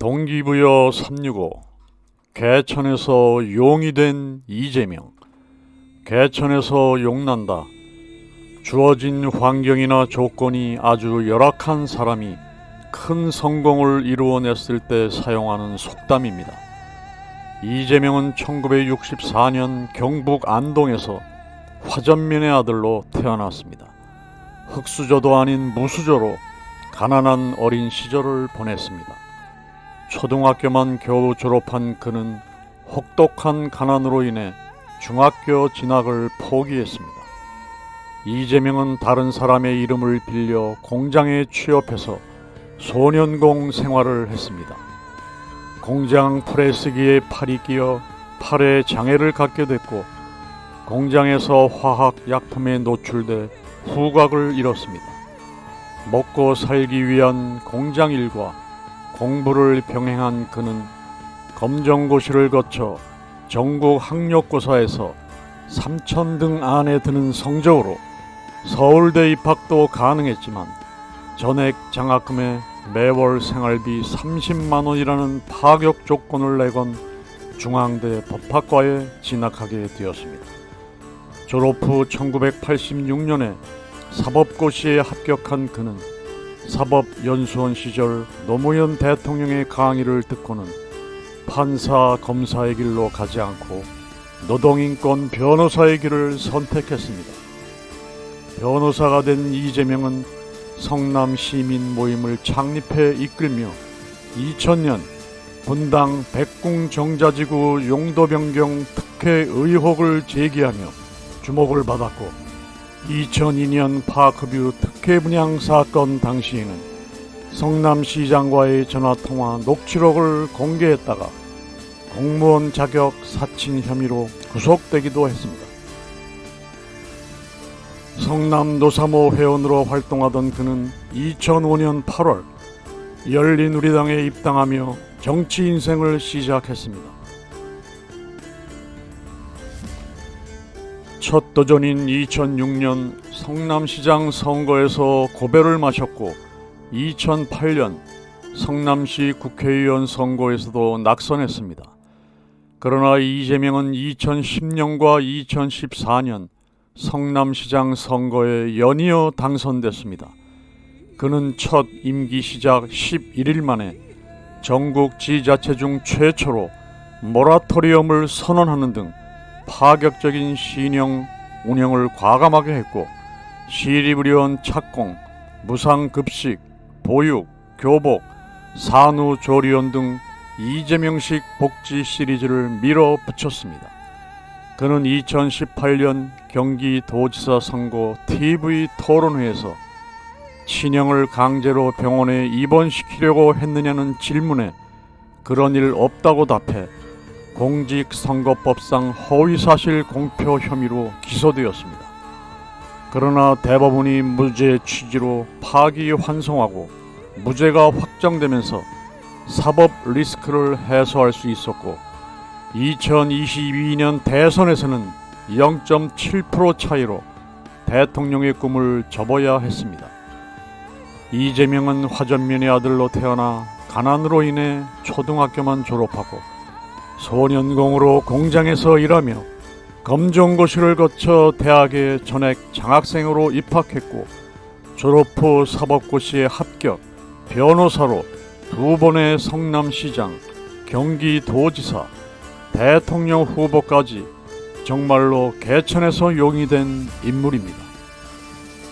동기부여 365 개천에서 용이 된 이재명. 개천에서 용난다. 주어진 환경이나 조건이 아주 열악한 사람이 큰 성공을 이루어냈을 때 사용하는 속담입니다. 이재명은 1964년 경북 안동에서 화전민의 아들로 태어났습니다. 흙수저도 아닌 무수저로 가난한 어린 시절을 보냈습니다. 초등학교만 겨우 졸업한 그는 혹독한 가난으로 인해 중학교 진학을 포기했습니다. 이재명은 다른 사람의 이름을 빌려 공장에 취업해서 소년공 생활을 했습니다. 공장 프레스기에 팔이 끼어 팔에 장애를 갖게 됐고 공장에서 화학 약품에 노출돼 후각을 잃었습니다. 먹고 살기 위한 공장 일과 공부를 병행한 그는 검정고시를 거쳐 전국 학력고사에서 3,000등 안에 드는 성적으로 서울대 입학도 가능했지만 전액 장학금에 매월 생활비 30만 원이라는 파격 조건을 내건 중앙대 법학과에 진학하게 되었습니다. 졸업 후 1986년에 사법고시에 합격한 그는 사법연수원 시절 노무현 대통령의 강의를 듣고는 판사, 검사의 길로 가지 않고 노동인권 변호사의 길을 선택했습니다. 변호사가 된 이재명은 성남 시민 모임을 창립해 이끌며 2000년 분당 백궁정자지구 용도 변경 특혜 의혹을 제기하며 주목을 받았고 2002년 파크뷰 특혜 분양 사건 당시에는 성남시장과의 전화통화 녹취록을 공개했다가 공무원 자격 사칭 혐의로 구속되기도 했습니다. 성남 노사모 회원으로 활동하던 그는 2005년 8월 열린우리당에 입당하며 정치 인생을 시작했습니다. 첫 도전인 2006년 성남시장 선거에서 고배를 마셨고 2008년 성남시 국회의원 선거에서도 낙선했습니다. 그러나 이재명은 2010년과 2014년 성남시장 선거에 연이어 당선됐습니다. 그는 첫 임기 시작 11일 만에 전국 지자체 중 최초로 모라토리엄을 선언하는 등 파격적인 시령 운영을 과감하게 했고 시립 의료원 착공, 무상급식, 보육, 교복, 산후조리원 등 이재명식 복지 시리즈를 밀어붙였습니다. 그는 2018년 경기도지사 선거 TV 토론회에서 친형을 강제로 병원에 입원시키려고 했느냐는 질문에 그런 일 없다고 답해 공직선거법상 허위사실 공표 혐의로 기소되었습니다. 그러나 대법원이 무죄 취지로 파기환송하고 무죄가 확정되면서 사법 리스크를 해소할 수 있었고 2022년 대선에서는 0.7% 차이로 대통령의 꿈을 접어야 했습니다. 이재명은 화전민의 아들로 태어나 가난으로 인해 초등학교만 졸업하고 소년공으로 공장에서 일하며 검정고시를 거쳐 대학에 전액 장학생으로 입학했고 졸업 후 사법고시에 합격, 변호사로 2번의 성남시장, 경기도지사, 대통령 후보까지 정말로 개천에서 용이 된 인물입니다.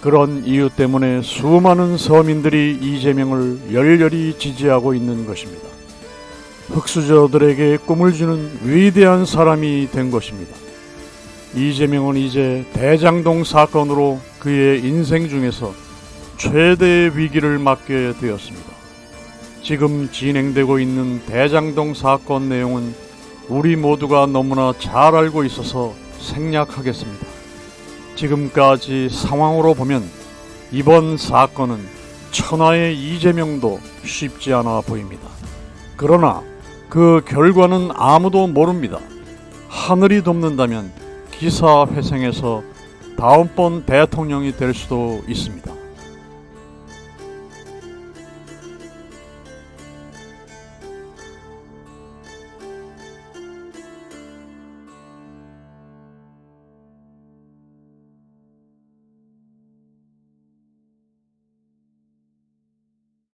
그런 이유 때문에 수많은 서민들이 이재명을 열렬히 지지하고 있는 것입니다. 흙수저들에게 꿈을 주는 위대한 사람이 된 것입니다. 이재명은 이제 대장동 사건으로 그의 인생 중에서 최대의 위기를 맞게 되었습니다. 지금 진행되고 있는 대장동 사건 내용은 우리 모두가 너무나 잘 알고 있어서 생략하겠습니다. 지금까지 상황으로 보면 이번 사건은 천하의 이재명도 쉽지 않아 보입니다. 그러나 그 결과는 아무도 모릅니다. 하늘이 돕는다면 기사회생에서 다음번 대통령이 될 수도 있습니다.